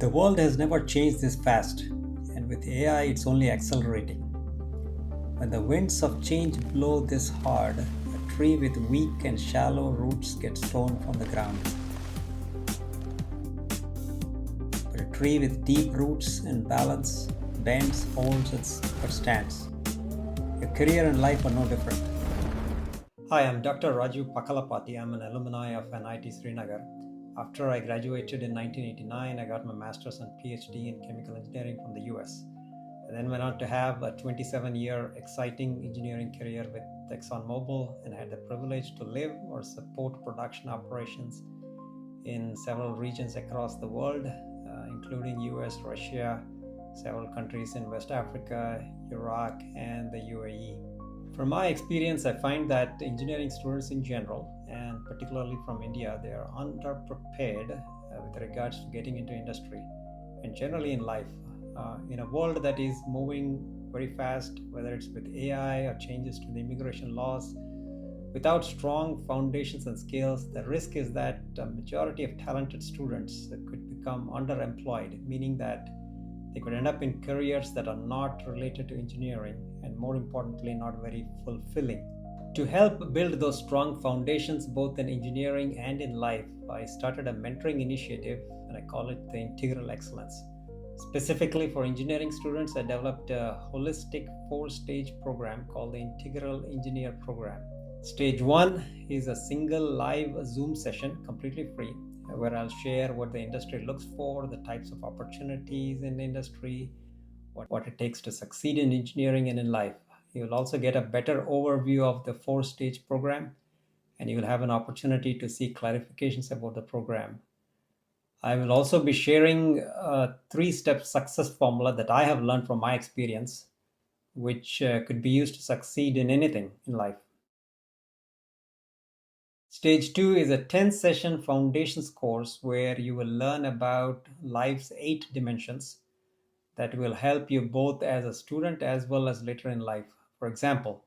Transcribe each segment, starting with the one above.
The world has never changed this fast, and with AI, it's only accelerating. When the winds of change blow this hard, a tree with weak and shallow roots gets thrown from the ground. But a tree with deep roots and balance bends, holds, or stands. Your career and life are no different. Hi, I'm Dr. Raju Pakalapati. I'm an alumni of NIT Srinagar. After I graduated in 1989, I got my master's and PhD in chemical engineering from the US. And then went on to have a 27-year exciting engineering career with ExxonMobil, and had the privilege to live or support production operations in several regions across the world, including US, Russia, several countries in West Africa, Iraq, and the UAE. From my experience, I find that engineering students in general, and particularly from India, they are underprepared with regards to getting into industry and generally in life. In a world that is moving very fast, whether it's with AI or changes to the immigration laws, without strong foundations and skills, the risk is that a majority of talented students could become underemployed, meaning that they could end up in careers that are not related to engineering, and more importantly, not very fulfilling. To help build those strong foundations both in engineering and in life, I started a mentoring initiative, and I call it the Integral Excellence. Specifically for engineering students, I developed a holistic 4-stage program called the Integral Engineer Program. Stage 1 is a single live Zoom session, completely free, where I'll share what the industry looks for, the types of opportunities in the industry, what it takes to succeed in engineering and in life. You will also get a better overview of the 4-stage program, and you will have an opportunity to see clarifications about the program. I will also be sharing a 3-step success formula that I have learned from my experience, which could be used to succeed in anything in life. Stage 2 is a 10-session foundations course where you will learn about life's 8 dimensions that will help you both as a student as well as later in life. For example,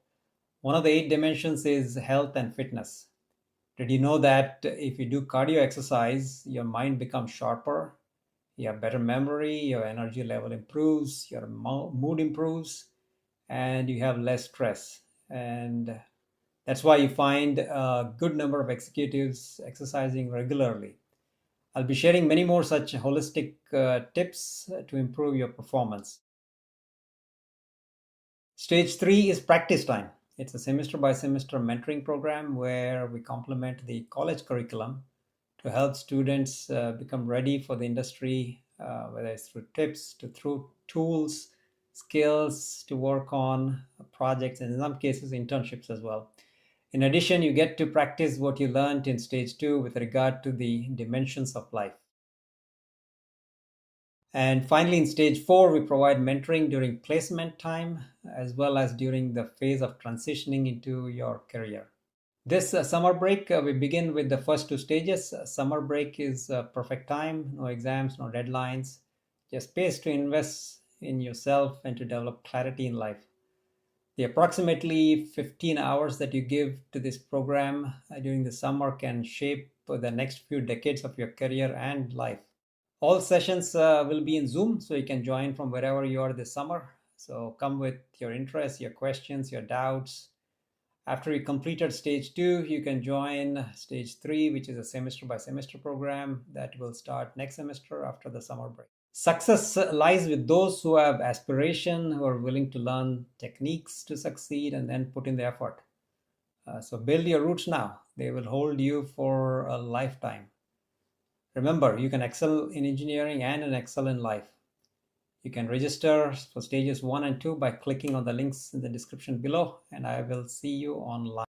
one of the 8 dimensions is health and fitness. Did you know that if you do cardio exercise, your mind becomes sharper, you have better memory, your energy level improves, your mood improves, and you have less stress? And that's why you find a good number of executives exercising regularly. I'll be sharing many more such holistic tips to improve your performance. Stage 3 is practice time. It's a semester by semester mentoring program where we complement the college curriculum to help students become ready for the industry, whether it's through tips, through tools, skills to work on, projects, and in some cases internships as well. In addition, you get to practice what you learned in stage 2 with regard to the dimensions of life. And finally, in stage 4, we provide mentoring during placement time as well as during the phase of transitioning into your career. This summer break, we begin with the first 2 stages. Summer break is a perfect time, no exams, no deadlines, just space to invest in yourself and to develop clarity in life. The approximately 15 hours that you give to this program during the summer can shape the next few decades of your career and life. All sessions will be in Zoom, so you can join from wherever you are this summer. So come with your interests, your questions, your doubts. After you completed stage 2, you can join stage 3, which is a semester by semester program that will start next semester after the summer break. Success lies with those who have aspiration, who are willing to learn techniques to succeed and then put in the effort. So build your roots now. They will hold you for a lifetime. Remember, you can excel in engineering and excel in life. You can register for stages 1 and 2 by clicking on the links in the description below, and I will see you online.